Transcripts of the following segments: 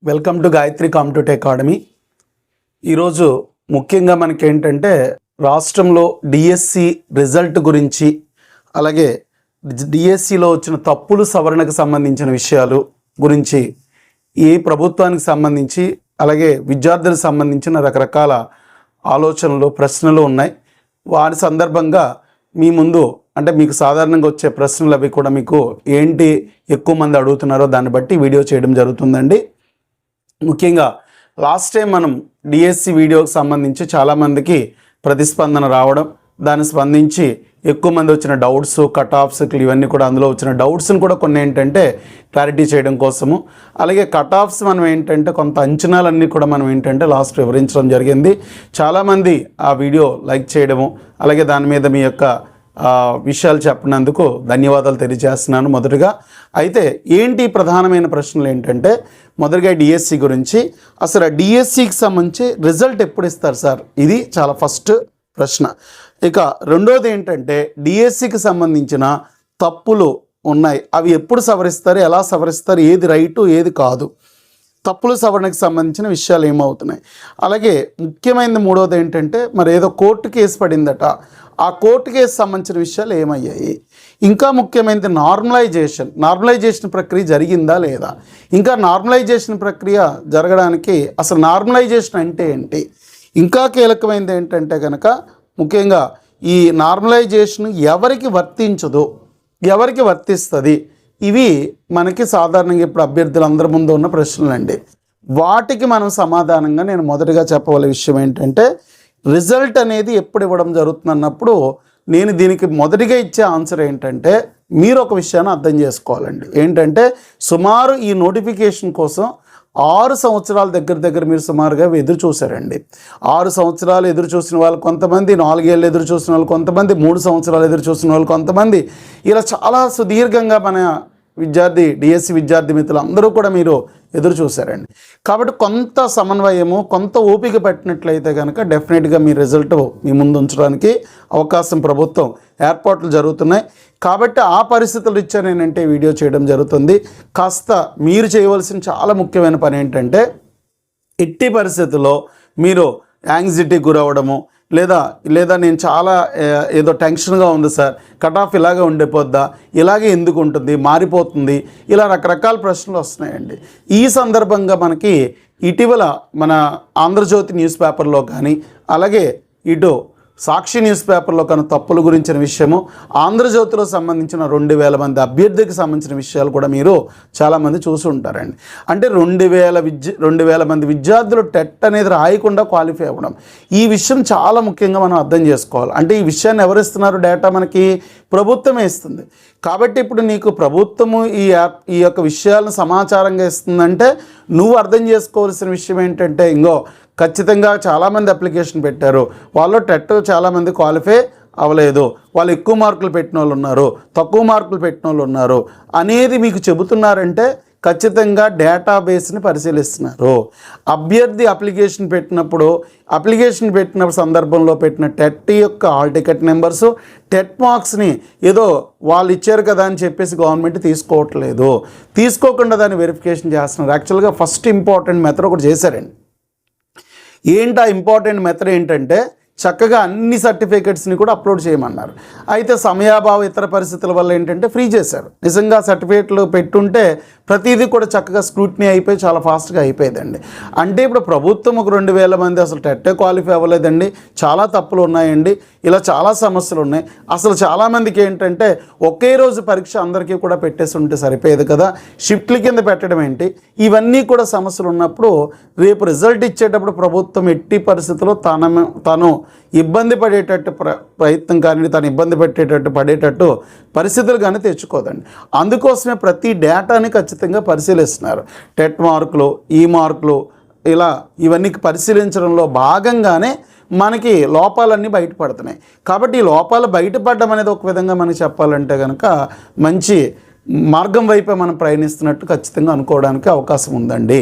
Welcome to Gayatri competitive academy. ఈరోజు ముఖ్యంగా మనకి ఏంటంటే రాష్ట్రంలో డిఎస్సి రిజల్ట్ గురించి, అలాగే డిఎస్సిలో వచ్చిన తప్పులు సవరణకు సంబంధించిన విషయాలు గురించి, ఈ ప్రభుత్వానికి సంబంధించి అలాగే విద్యార్థులకు సంబంధించిన రకరకాల ఆలోచనలు, ప్రశ్నలు ఉన్నాయి. వారి సందర్భంగా మీ ముందు అంటే మీకు సాధారణంగా వచ్చే ప్రశ్నలు అవి కూడా మీకు ఏంటి ఎక్కువ మంది అడుగుతున్నారో దాన్ని బట్టి వీడియో చేయడం జరుగుతుందండి. ముఖ్యంగా లాస్ట్ టైం మనం డిఎస్సి వీడియోకి సంబంధించి చాలామందికి ప్రతిస్పందన రావడం, దాన్ని స్పందించి ఎక్కువ మంది వచ్చిన డౌట్స్, కట్ ఆఫ్స్ ఇవన్నీ కూడా అందులో వచ్చిన డౌట్స్ని కూడా కొన్ని ఏంటంటే క్లారిటీ చేయడం కోసము, అలాగే కట్ ఆఫ్స్ మనం ఏంటంటే కొంత అంచనాలన్నీ కూడా మనం ఏంటంటే లాస్ట్ వివరించడం జరిగింది. చాలామంది ఆ వీడియో లైక్ చేయడము, అలాగే దాని మీద మీ యొక్క విషయాలు చెప్పినందుకు ధన్యవాదాలు తెలియజేస్తున్నాను మొదటగా. అయితే ఏంటి ప్రధానమైన ప్రశ్నలు ఏంటంటే, మొదటిగా డిఎస్సి గురించి, అసలు డిఎస్సికి సంబంధించి రిజల్ట్ ఎప్పుడు ఇస్తారు సార్, ఇది చాలా ఫస్ట్ ప్రశ్న. ఇక రెండోది ఏంటంటే డిఎస్సికి సంబంధించిన తప్పులు ఉన్నాయి, అవి ఎప్పుడు సవరిస్తారు, ఎలా సవరిస్తారు, ఏది రైటు ఏది కాదు, తప్పుల సవరణకు సంబంధించిన విషయాలు ఏమవుతున్నాయి. అలాగే ముఖ్యమైనది మూడవది ఏంటంటే, మరి ఏదో కోర్టు కేసు పడిందట, ఆ కోర్టు కేసు సంబంధించిన విషయాలు ఏమయ్యాయి. ఇంకా ముఖ్యమైనది నార్మలైజేషన్ ప్రక్రియ జరిగిందా లేదా, ఇంకా నార్మలైజేషన్ ప్రక్రియ జరగడానికి అసలు నార్మలైజేషన్ అంటే ఏంటి. ఇంకా కీలకమైనది ఏంటంటే కనుక ముఖ్యంగా ఈ నార్మలైజేషన్ ఎవరికి వర్తించదు, ఎవరికి వర్తిస్తుంది, ఇవి మనకి సాధారణంగా ఇప్పుడు అభ్యర్థులందరి ముందు ఉన్న ప్రశ్నలండి. వాటికి మనం సమాధానంగా నేను మొదటగా చెప్పవలసిన విషయం ఏంటంటే, రిజల్ట్ అనేది ఎప్పుడు ఇవ్వడం జరుగుతుంది అన్నప్పుడు నేను దీనికి మొదటిగా ఇచ్చే ఆన్సర్ ఏంటంటే, మీరు ఒక విషయాన్ని అర్థం చేసుకోవాలండి. ఏంటంటే సుమారు ఈ నోటిఫికేషన్ కోసం 6 సంవత్సరాల దగ్గర మీరు సుమారుగా ఎదురు చూశారండి. 6 సంవత్సరాలు ఎదురు చూసిన వాళ్ళు కొంతమంది, 4 ఏళ్ళు ఎదురు చూసిన వాళ్ళు కొంతమంది, 3 సంవత్సరాలు ఎదురు చూసిన వాళ్ళు కొంతమంది, ఇలా చాలా సుదీర్ఘంగా మన డిఎస్సి విద్యార్థి మిత్రులు అందరూ కూడా మీరు ఎదురు చూశారండి. కాబట్టి కొంత సమన్వయము, కొంత ఓపిక పెట్టినట్లయితే కనుక డెఫినెట్గా మీ రిజల్ట్ మీ ముందు ఉంచడానికి అవకాశం ప్రభుత్వం ఏర్పాట్లు జరుగుతున్నాయి. కాబట్టి ఆ పరిస్థితులు ఇచ్చా నేనంటే వీడియో చేయడం జరుగుతుంది. కాస్త మీరు చేయవలసిన చాలా ముఖ్యమైన పని ఏంటంటే, ఎట్టి పరిస్థితుల్లో మీరు యాంగ్జైటీకి గురవడము, లేదా నేను చాలా ఏదో టెన్షన్గా ఉంది సార్, కట్ ఆఫ్ ఇలాగే ఉండిపోద్దా, ఇలాగే ఎందుకు ఉంటుంది, మారిపోతుంది, ఇలా రకరకాల ప్రశ్నలు వస్తున్నాయండి. ఈ సందర్భంగా మనకి ఇటీవల మన ఆంధ్రజ్యోతి న్యూస్ పేపర్లో కానీ, అలాగే ఇటు సాక్షి న్యూస్ పేపర్లో కానీ తప్పుల గురించిన విషయము, ఆంధ్రజ్యోతిలో సంబంధించిన 2000 మంది అభ్యర్థికి సంబంధించిన విషయాలు కూడా మీరు చాలామంది చూసి ఉంటారండి. అంటే 2000 మంది విద్యార్థులు టెట్ అనేది రాయకుండా క్వాలిఫై అవ్వడం, ఈ విషయం చాలా ముఖ్యంగా మనం అర్థం చేసుకోవాలి. అంటే ఈ విషయాన్ని ఎవరు ఇస్తున్నారు, డేటా మనకి ప్రభుత్వమే ఇస్తుంది. కాబట్టి ఇప్పుడు నీకు ప్రభుత్వము ఈ యొక్క విషయాలను సమాచారంగా ఇస్తుందంటే నువ్వు అర్థం చేసుకోవాల్సిన విషయం ఏంటంటే, ఖచ్చితంగా చాలామంది అప్లికేషన్ పెట్టారు, వాళ్ళు టెట్ చాలామంది క్వాలిఫై అవ్వలేదు, వాళ్ళు ఎక్కువ మార్కులు పెట్టిన వాళ్ళు ఉన్నారు, తక్కువ మార్కులు పెట్టిన వాళ్ళు ఉన్నారు అనేది మీకు చెబుతున్నారంటే ఖచ్చితంగా డేటాబేస్ని పరిశీలిస్తున్నారు. అభ్యర్థి అప్లికేషన్ పెట్టిన సందర్భంలో పెట్టిన టెట్ యొక్క హాల్ టికెట్ నెంబర్సు, టెట్ మార్క్స్ని ఏదో వాళ్ళు ఇచ్చారు కదా అని చెప్పేసి గవర్నమెంట్ తీసుకోకుండా దాన్ని వెరిఫికేషన్ చేస్తున్నారు. యాక్చువల్గా ఫస్ట్ ఇంపార్టెంట్ మెథడ్ ఒకటి చేశారండి. ఏంటి ఆ ఇంపార్టెంట్ మెథడ్ ఏంటంటే, చక్కగా అన్ని సర్టిఫికేట్స్ని కూడా అప్లోడ్ చేయమన్నారు. అయితే సమయాభావ ఇతర పరిస్థితుల వల్ల ఏంటంటే ఫ్రీ చేశారు. నిజంగా సర్టిఫికేట్లు పెట్టుంటే ప్రతిదీ కూడా చక్కగా స్క్రూటినీ అయిపోయి చాలా ఫాస్ట్గా అయిపోయేదండి. అంటే ఇప్పుడు ప్రభుత్వం ఒక 2000 మంది అసలు టెట్టే క్వాలిఫై అవ్వలేదండి, చాలా తప్పులు ఉన్నాయండి, ఇలా చాలా సమస్యలు ఉన్నాయి. అసలు చాలామందికి ఏంటంటే ఒకే రోజు పరీక్ష అందరికీ కూడా పెట్టేసి ఉంటే సరిపోయేది కదా, షిఫ్ట్ల కింద పెట్టడం ఏంటి, ఇవన్నీ కూడా సమస్యలు ఉన్నప్పుడు రేపు రిజల్ట్ ఇచ్చేటప్పుడు ప్రభుత్వం ఎట్టి పరిస్థితుల్లో తను ఇబ్బంది పడేటట్టు ప్రయత్నం కానీ, తను ఇబ్బంది పడేటట్టు పరిస్థితులు కానీ తెచ్చుకోదండి. అందుకోసమే ప్రతి డేటాని ఖచ్చితంగా పరిశీలిస్తున్నారు. టెట్ మార్కులు, ఈ మార్కులు, ఇవన్నీ పరిశీలించడంలో భాగంగానే మనకి లోపాలన్నీ బయటపడుతున్నాయి. కాబట్టి ఈ లోపాలు బయటపడడం అనేది ఒక విధంగా మనకి చెప్పాలంటే కనుక మంచి మార్గం వైపే మనం ప్రయాణిస్తున్నట్టు ఖచ్చితంగా అనుకోవడానికి అవకాశం ఉందండి.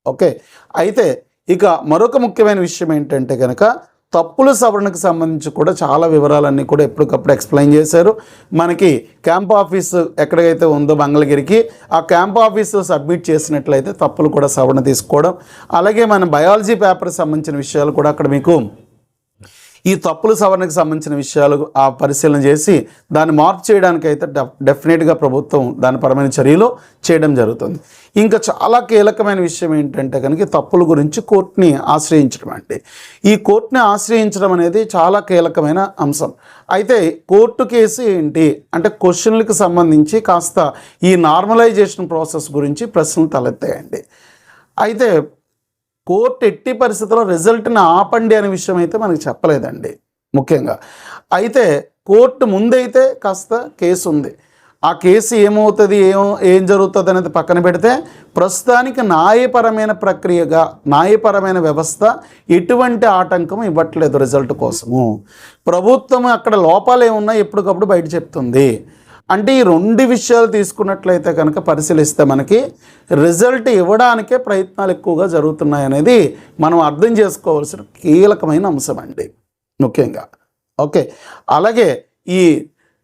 ఓకే, అయితే ఇక మరొక ముఖ్యమైన విషయం ఏంటంటే కనుక, తప్పుల సవరణకు సంబంధించి కూడా చాలా వివరాలన్నీ కూడా ఎప్పటికప్పుడు ఎక్స్ప్లెయిన్ చేశారు. మనకి క్యాంప్ ఆఫీసు ఎక్కడైతే ఉందో మంగళగిరికి, ఆ క్యాంప్ ఆఫీసు సబ్మిట్ చేసినట్లయితే తప్పులు కూడా సవరణ తీసుకోవడం, అలాగే మన బయాలజీ పేపర్కి సంబంధించిన విషయాలు కూడా అక్కడ మీకు ఈ తప్పుల సవరణకు సంబంధించిన విషయాలు ఆ పరిశీలన చేసి దాన్ని మార్పు చేయడానికి అయితే డెఫినెట్గా ప్రభుత్వం దాని పరమైన చర్యలు చేయడం జరుగుతుంది. ఇంకా చాలా కీలకమైన విషయం ఏంటంటే కనుక తప్పుల గురించి కోర్టుని ఆశ్రయించడం అండి. ఈ కోర్టుని ఆశ్రయించడం అనేది చాలా కీలకమైన అంశం. అయితే కోర్టు కేసు ఏంటి అంటే క్వశ్చన్లకు సంబంధించి కాస్త ఈ నార్మలైజేషన్ ప్రాసెస్ గురించి ప్రశ్నలు తలెత్తాయండి. అయితే కోర్టు ఎట్టి పరిస్థితుల్లో రిజల్ట్ని ఆపండి అనే విషయం అయితే మనకు చెప్పలేదండి ముఖ్యంగా. అయితే కోర్టు ముందైతే కాస్త కేసు ఉంది. ఆ కేసు ఏమవుతుంది ఏం జరుగుతుంది అనేది పక్కన పెడితే ప్రస్తుతానికి న్యాయపరమైన ప్రక్రియగా న్యాయపరమైన వ్యవస్థ ఎటువంటి ఆటంకం ఇవ్వట్లేదు రిజల్ట్ కోసము. ప్రభుత్వం అక్కడ లోపాలు ఏమున్నా ఎప్పటికప్పుడు బయట చెప్తుంది. అంటే ఈ రెండు విషయాలు తీసుకున్నట్లయితే కనుక పరిశీలిస్తే మనకి రిజల్ట్ ఇవ్వడానికే ప్రయత్నాలు ఎక్కువగా జరుగుతున్నాయి అనేది మనం అర్థం చేసుకోవాల్సిన కీలకమైన అంశం అండి ముఖ్యంగా. ఓకే, అలాగే ఈ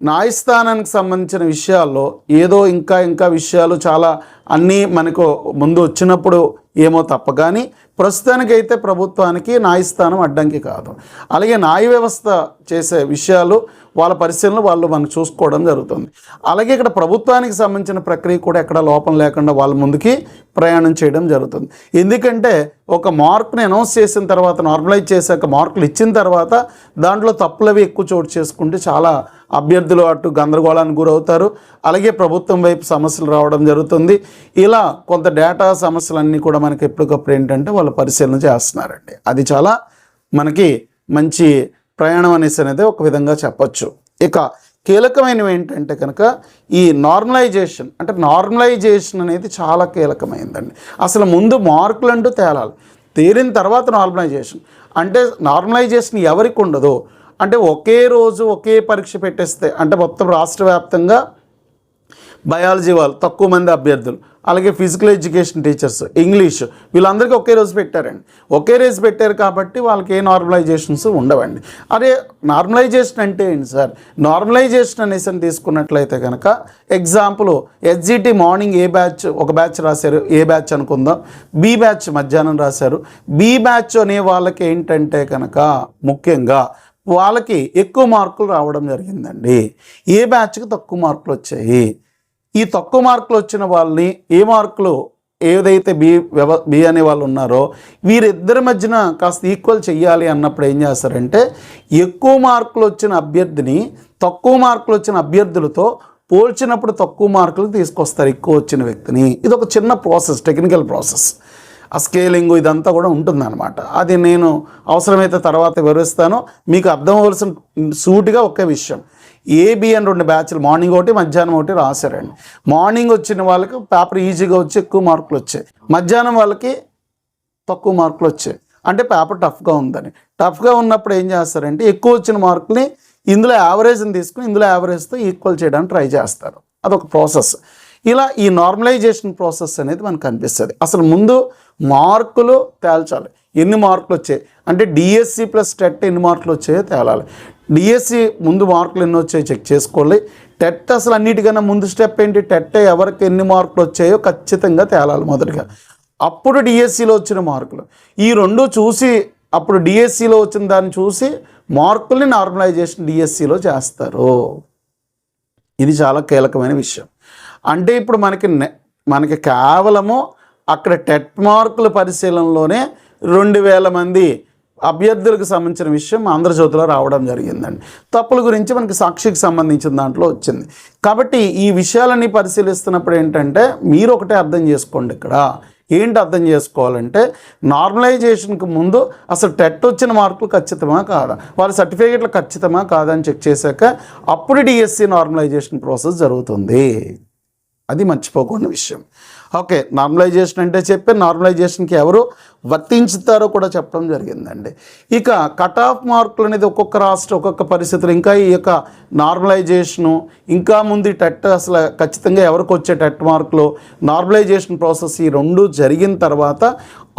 న్యాయస్థానానికి సంబంధించిన విషయాల్లో ఏదో ఇంకా విషయాలు చాలా అన్నీ మనకు ముందు వచ్చినప్పుడు ఏమో తప్ప కానీ ప్రస్తుతానికైతే ప్రభుత్వానికి న్యాయస్థానం అడ్డంకి కాదు. అలాగే న్యాయ వ్యవస్థ చేసే విషయాలు వాళ్ళ పరిశీలన వాళ్ళు మనకు చూసుకోవడం జరుగుతుంది. అలాగే ఇక్కడ ప్రభుత్వానికి సంబంధించిన ప్రక్రియ కూడా ఎక్కడ లోపం లేకుండా వాళ్ళ ముందుకి ప్రయాణం చేయడం జరుగుతుంది. ఎందుకంటే ఒక మార్క్ని అనౌన్స్ చేసిన తర్వాత నార్మలైజ్ చేశాక మార్కులు ఇచ్చిన తర్వాత దాంట్లో తప్పులవి ఎక్కువ చోటు చేసుకుంటే చాలా అభ్యర్థులు అటు గందరగోళానికి గురవుతారు. అలాగే ప్రభుత్వం వైపు సమస్యలు రావడం జరుగుతుంది. ఇలా కొంత డేటా సమస్యలన్నీ కూడా మనకి ఎప్పటికప్పుడు ఏంటంటే వాళ్ళు పరిశీలన చేస్తున్నారండి. అది చాలా మనకి మంచి ప్రయాణం అనేది ఒక విధంగా చెప్పచ్చు. ఇక కీలకమైనవి ఏంటంటే కనుక ఈ నార్మలైజేషన్ అనేది చాలా కీలకమైందండి. అసలు ముందు మార్కులు అంటూ తేలాలి, తేలిన తర్వాత నార్మలైజేషన్. అంటే నార్మలైజేషన్ ఎవరికి ఉండదు అంటే ఒకే రోజు ఒకే పరీక్ష పెట్టేస్తే అంటే మొత్తం రాష్ట్ర వ్యాప్తంగా బయాలజీ వాళ్ళు తక్కువ మంది అభ్యర్థులు, అలాగే ఫిజికల్ ఎడ్యుకేషన్ టీచర్స్, ఇంగ్లీష్ వీళ్ళందరికీ ఒకే రోజు పెట్టారండి. ఒకే రోజు పెట్టారు కాబట్టి వాళ్ళకి ఏ నార్మలైజేషన్స్ ఉండవండి. అదే నార్మలైజేషన్ అంటే ఏంటి సార్? నార్మలైజేషన్ అనేసి తీసుకున్నట్లయితే కనుక ఎగ్జాంపుల్ ఎస్జిటి మార్నింగ్ ఒక బ్యాచ్ రాశారు, ఏ బ్యాచ్ అనుకుందాం, బి బ్యాచ్ మధ్యాహ్నం రాశారు. బి బ్యాచ్ అనే వాళ్ళకి ఏంటంటే కనుక ముఖ్యంగా వాళ్ళకి ఎక్కువ మార్కులు రావడం జరిగిందండి. ఏ బ్యాచ్కి తక్కువ మార్కులు వచ్చాయి. ఈ తక్కువ మార్కులు వచ్చిన వాళ్ళని ఏ మార్కులు ఏదైతే బి అనే వాళ్ళు ఉన్నారో వీరిద్దరి మధ్యన కాస్త ఈక్వల్ చెయ్యాలి అన్నప్పుడు ఏం చేస్తారంటే ఎక్కువ మార్కులు వచ్చిన అభ్యర్థిని తక్కువ మార్కులు వచ్చిన అభ్యర్థులతో పోల్చినప్పుడు తక్కువ మార్కులు తీసుకొస్తారు ఎక్కువ వచ్చిన వ్యక్తిని. ఇది ఒక చిన్న ప్రాసెస్, టెక్నికల్ ప్రాసెస్. ఆ స్కేలింగ్ ఇదంతా కూడా ఉంటుందన్నమాట. అది నేను అవసరమైతే తర్వాత వివరిస్తాను. మీకు అర్థం అవ్వాల్సిన సూటిగా ఒకే విషయం, ఏబి అని 2 బ్యాచ్లు మార్నింగ్ ఒకటి మధ్యాహ్నం ఒకటి రాశారండి. మార్నింగ్ వచ్చిన వాళ్ళకి పేపర్ ఈజీగా వచ్చి ఎక్కువ మార్కులు వచ్చాయి, మధ్యాహ్నం వాళ్ళకి తక్కువ మార్కులు వచ్చాయి. అంటే పేపర్ టఫ్గా ఉందని. టఫ్గా ఉన్నప్పుడు ఏం చేస్తారంటే ఎక్కువ వచ్చిన మార్కుల్ని ఇందులో యావరేజ్ని తీసుకుని ఇందులో యావరేజ్తో ఈక్వల్ చేయడానికి ట్రై చేస్తారు. అదొక ప్రాసెస్. ఇలా ఈ నార్మలైజేషన్ ప్రాసెస్ అనేది మనకు కనిపిస్తుంది. అసలు ముందు మార్కులు తేల్చాలి, ఎన్ని మార్కులు వచ్చాయి అంటే డిఎస్సి ప్లస్ టెట్ ఎన్ని మార్కులు వచ్చాయో తేలాలి. డిఎస్సి ముందు మార్కులు ఎన్ని వచ్చాయో చెక్ చేసుకోవాలి. టెట్ అసలు అన్నిటికన్నా ముందు స్టెప్ ఏంటి, టెట్ ఎవరికి ఎన్ని మార్కులు వచ్చాయో ఖచ్చితంగా తేలాలి మొదటిగా. అప్పుడు డిఎస్సిలో వచ్చిన మార్కులు ఈ రెండు చూసి అప్పుడు డిఎస్సిలో వచ్చిన దాన్ని చూసి మార్కుల్ని నార్మలైజేషన్ డిఎస్సిలో చేస్తారు. ఇది చాలా కీలకమైన విషయం. అంటే ఇప్పుడు మనకి కేవలము అక్కడ టెట్ మార్కుల పరిశీలనలోనే 2000 మంది అభ్యర్థులకు సంబంధించిన విషయం ఆంధ్రజ్యోతిలో రావడం జరిగిందండి. తప్పుల గురించి మనకి సాక్షికి సంబంధించిన దాంట్లో వచ్చింది. కాబట్టి ఈ విషయాలన్నీ పరిశీలిస్తున్నప్పుడు ఏంటంటే మీరు ఒకటే అర్థం చేసుకోండి. ఇక్కడ ఏంటి అర్థం చేసుకోవాలంటే నార్మలైజేషన్కి ముందు అసలు టెట్ వచ్చిన మార్కులు ఖచ్చితమా కాదా, వాళ్ళ సర్టిఫికేట్లు ఖచ్చితమా కాదా అని చెక్ చేశాక అప్పుడు డిఎస్సి నార్మలైజేషన్ ప్రాసెస్ జరుగుతుంది. అది మర్చిపోకుండా విషయం. ఓకే, నార్మలైజేషన్ అంటే చెప్పి నార్మలైజేషన్కి ఎవరు వర్తించుతారో కూడా చెప్పడం జరిగిందండి. ఇక కట్ ఆఫ్ మార్కులు అనేది ఒక్కొక్క రాష్ట్రం ఒక్కొక్క పరిస్థితులు ఇంకా ఈ యొక్క నార్మలైజేషను ఇంకా ముందు టెట్ అసలు ఖచ్చితంగా ఎవరికి వచ్చే టెట్ మార్కులు నార్మలైజేషన్ ప్రాసెస్ ఈ రెండు జరిగిన తర్వాత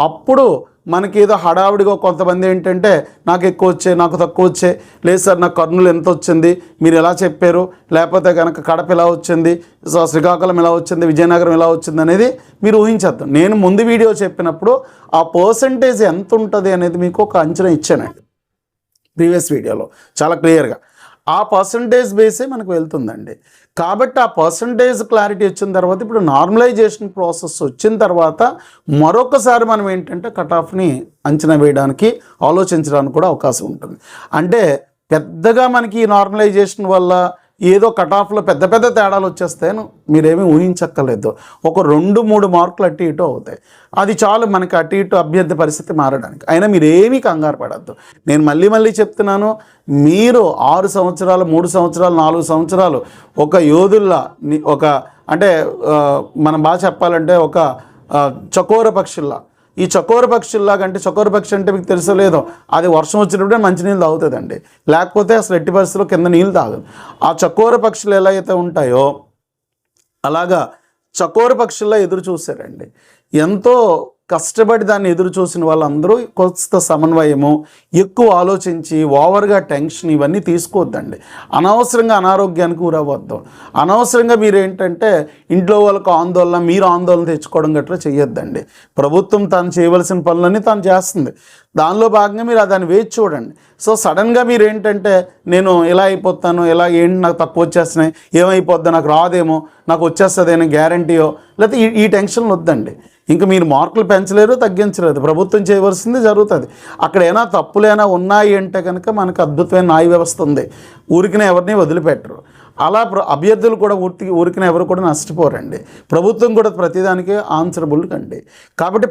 అప్పుడు మనకి ఏదో హడావుడిగా కొంతమంది ఏంటంటే నాకు ఎక్కువ వచ్చాయి, నాకు తక్కువ వచ్చాయి, లేదు సార్ నాకు కర్నూలు ఎంత వచ్చింది మీరు ఎలా చెప్పారు, లేకపోతే కనుక కడప ఎలా వచ్చింది, శ్రీకాకుళం ఎలా వచ్చింది, విజయనగరం ఎలా వచ్చింది అనేది మీరు ఊహించేద్దాం. నేను ముందు వీడియో చెప్పినప్పుడు ఆ పర్సంటేజ్ ఎంత ఉంటుంది అనేది మీకు ఒక అంచనా ఇచ్చానండి ప్రీవియస్ వీడియోలో చాలా క్లియర్గా. ఆ పర్సంటేజ్ బేసే మనకు వెళ్తుందండి. కాబట్టి ఆ పర్సంటేజ్ క్లారిటీ వచ్చిన తర్వాత ఇప్పుడు నార్మలైజేషన్ ప్రాసెస్ వచ్చిన తర్వాత మరొకసారి మనం ఏంటంటే కట్ ఆఫ్ని అంచనా వేయడానికి ఆలోచించడానికి కూడా అవకాశం ఉంటుంది. అంటే పెద్దగా మనకి ఈ నార్మలైజేషన్ వల్ల ఏదో కట్ ఆఫ్లో పెద్ద పెద్ద తేడాలు వచ్చేస్తాయని మీరేమీ ఊహించక్కర్లేదు. ఒక 2-3 మార్కులు అటు ఇటు అవుతాయి, అది చాలు మనకి అటు ఇటు అభ్యర్థి పరిస్థితి మారడానికి. అయినా మీరేమీ కంగారు పడద్దు. నేను మళ్ళీ చెప్తున్నాను, మీరు 6 సంవత్సరాలు 3 సంవత్సరాలు 4 సంవత్సరాలు ఒక యోధుల్లా ఒక అంటే మనం బాగా చెప్పాలంటే ఒక చకోర పక్షుల్లా, ఈ చకోర పక్షుల్లాగా, అంటే చకోర పక్షి అంటే మీకు తెలుసలేదో అది వర్షం వచ్చినప్పుడే మంచినీళ్ళు తాగుతుందండి, లేకపోతే అసలు ఎట్టి పరిస్థితుల్లో కింద నీళ్ళు తాగదు. ఆ చకోర పక్షులు ఎలా అయితే ఉంటాయో అలాగా చకోర పక్షుల్లో ఎదురు చూశారండి. ఎంతో కష్టపడి దాన్ని ఎదురు చూసిన వాళ్ళందరూ కొంత సమన్వయము, ఎక్కువ ఆలోచించి ఓవర్గా టెన్షన్ ఇవన్నీ తీసుకోవద్దండి. అనవసరంగా అనారోగ్యానికి గురవ్వద్దు. అనవసరంగా మీరు ఏంటంటే ఇంట్లో వాళ్ళకు ఆందోళన, మీరు ఆందోళన తెచ్చుకోవడం గట్రా చేయొద్దండి. ప్రభుత్వం తాను చేయవలసిన పనులన్నీ తాను చేస్తుంది, దానిలో భాగంగా మీరు దాన్ని వేచి చూడండి. సో సడన్గా మీరు ఏంటంటే నేను ఇలా అయిపోతాను, ఇలా ఏంటి నాకు తక్కువ వచ్చేస్తున్నాయి, ఏమైపోద్దో నాకు రాదేమో, నాకు వచ్చేస్తుందేమో గ్యారంటీయో, లేకపోతే ఈ టెన్షన్లు వద్దండి. ఇంకా మీరు మార్కులు పెంచలేరు, తగ్గించలేదు, ప్రభుత్వం చేయవలసింది జరుగుతుంది. అక్కడ ఏమైనా తప్పులైనా ఉన్నాయి అంటే కనుక మనకు అద్భుతమైన న్యాయ వ్యవస్థ ఉంది, ఊరికినే ఎవరిని వదిలిపెట్టరు. అలా అభ్యర్థులు కూడా ఊరికిన ఎవరు కూడా నష్టపోరండి. ప్రభుత్వం కూడా ప్రతిదానికి ఆన్సరబుల్ కండి. కాబట్టి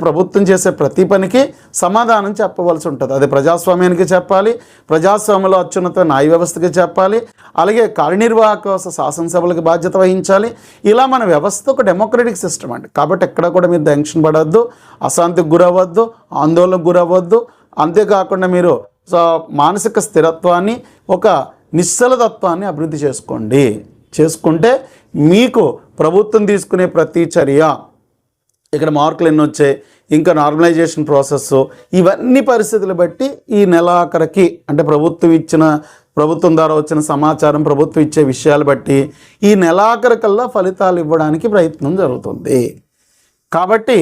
ప్రభుత్వం చేసే ప్రతి పనికి సమాధానం చెప్పవలసి ఉంటుంది. అది ప్రజాస్వామ్యానికి చెప్పాలి, ప్రజాస్వామ్యంలో అత్యున్నత న్యాయ వ్యవస్థకి చెప్పాలి, అలాగే కార్యనిర్వాహక వ్యవస్థ శాసనసభలకు బాధ్యత వహించాలి. ఇలా మన వ్యవస్థ ఒక డెమోక్రటిక్ సిస్టమ్ అండి. కాబట్టి ఎక్కడ కూడా మీరు టెన్షన్ పడవద్దు, అశాంతికి గురవ్వద్దు, ఆందోళనకు గురవ్వద్దు. అంతేకాకుండా మీరు మానసిక స్థిరత్వాన్ని, ఒక నిశ్చలతత్వాన్ని అభివృద్ధి చేసుకుంటే మీకు ప్రభుత్వం తీసుకునే ప్రతి చర్య, ఇక్కడ మార్కులు ఎన్ని వచ్చాయి, ఇంకా నార్మలైజేషన్ ప్రాసెస్, ఇవన్నీ పరిస్థితులు బట్టి ఈ నెలాఖరికి అంటే ప్రభుత్వం ద్వారా వచ్చిన సమాచారం, ప్రభుత్వం ఇచ్చే విషయాలు బట్టి ఈ నెలాఖరికల్లా ఫలితాలు ఇవ్వడానికి ప్రయత్నం జరుగుతుంది. కాబట్టి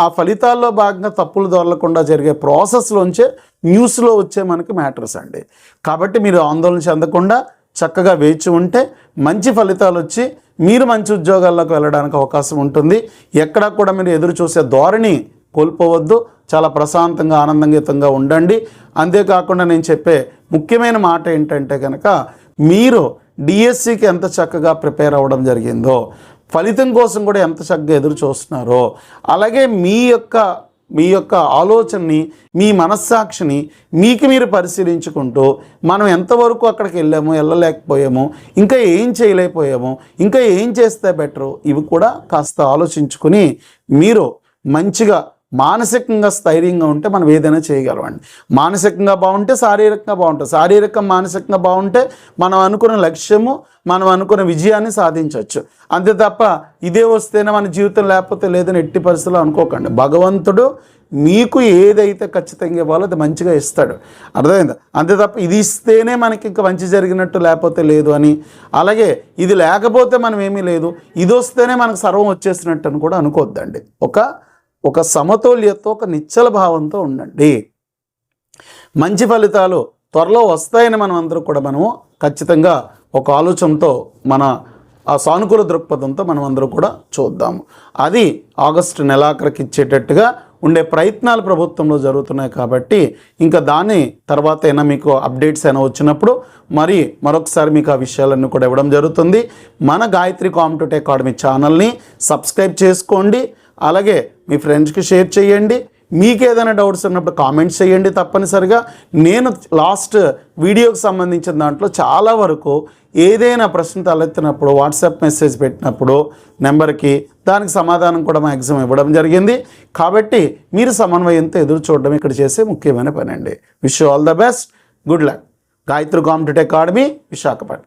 ఆ ఫలితాల్లో భాగంగా తప్పులు దొరలకుండా జరిగే ప్రాసెస్లోంచే న్యూస్లో వచ్చే మనకి మ్యాటర్స్ అండి. కాబట్టి మీరు ఆందోళన చెందకుండా చక్కగా వేచి ఉంటే మంచి ఫలితాలు వచ్చి మీరు మంచి ఉద్యోగాల్లోకి వెళ్ళడానికి అవకాశం ఉంటుంది. ఎక్కడా కూడా మీరు ఎదురు చూసే ధోరణి కోల్పోవద్దు, చాలా ప్రశాంతంగా ఆనందంగా ఉండండి. అంతేకాకుండా నేను చెప్పే ముఖ్యమైన మాట ఏంటంటే కనుక మీరు డిఎస్సికి ఎంత చక్కగా ప్రిపేర్ అవ్వడం జరిగిందో, ఫలితం కోసం కూడా ఎంత చక్కగా ఎదురు చూస్తున్నారో, అలాగే మీ యొక్క ఆలోచనని, మీ మనస్సాక్షిని మీకు మీరు పరిశీలించుకుంటూ మనం ఎంతవరకు అక్కడికి వెళ్ళలేకపోయాము, ఇంకా ఏం చేయలేకపోయాము, ఇంకా ఏం చేస్తే బెటరు, ఇవి కూడా కాస్త ఆలోచించుకుని మీరు మంచిగా మానసికంగా స్థైర్యంగా ఉంటే మనం ఏదైనా చేయగలమండి. మానసికంగా బాగుంటే శారీరకంగా బాగుంటుంది, మానసికంగా బాగుంటే మనం అనుకున్న లక్ష్యము, మనం అనుకున్న విజయాన్ని సాధించవచ్చు. అంతే తప్ప ఇదే వస్తేనే మన జీవితం లేకపోతే లేదని ఎట్టి పరిస్థితుల్లో అనుకోకండి. భగవంతుడు మీకు ఏదైతే ఖచ్చితంగా ఇవ్వాలో అది మంచిగా ఇస్తాడు, అర్థమైందా? అంతే తప్ప ఇది ఇస్తేనే మనకి ఇంకా మంచి జరిగినట్టు లేకపోతే లేదు అని, అలాగే ఇది లేకపోతే మనం ఏమీ లేదు, ఇది వస్తేనే మనకు సర్వం వచ్చేసినట్టు అని కూడా అనుకోవద్దండి. ఒక సమతుల్యతో, ఒక నిశ్చల భావంతో ఉండండి. మంచి ఫలితాలు త్వరలో వస్తాయని మనం అందరూ కూడా మనము ఖచ్చితంగా ఒక ఆలోచనతో, మన ఆ సానుకూల దృక్పథంతో మనం అందరూ కూడా చూద్దాము. అది ఆగస్టు నెలాఖరికి ఇచ్చేటట్టుగా ఉండే ప్రయత్నాలు ప్రభుత్వంలో జరుగుతున్నాయి. కాబట్టి ఇంకా దాని తర్వాత అయినా మీకు అప్డేట్స్ అయినా వచ్చినప్పుడు మరొకసారి మీకు ఆ విషయాలన్నీ కూడా ఇవ్వడం జరుగుతుంది. మన గాయత్రి కాంపిటేటివ్ అకాడమీ ఛానల్ని సబ్స్క్రైబ్ చేసుకోండి, అలాగే మీ ఫ్రెండ్స్కి షేర్ చేయండి. మీకు ఏదైనా డౌట్స్ ఉన్నప్పుడు కామెంట్స్ చేయండి తప్పనిసరిగా. నేను లాస్ట్ వీడియోకి సంబంధించిన దాంట్లో చాలా వరకు ఏదైనా ప్రశ్న తలెత్తినప్పుడు వాట్సాప్ మెసేజ్ పెట్టినప్పుడు నెంబర్కి దానికి సమాధానం కూడా మ్యాక్సిమం ఇవ్వడం జరిగింది. కాబట్టి మీరు సమన్వయంతో ఎదురు చూడడం ఇక్కడ చేసే ముఖ్యమైన పని అండి. Wish you all the best, good luck. Gayatri competitive academy, Visakhapatnam.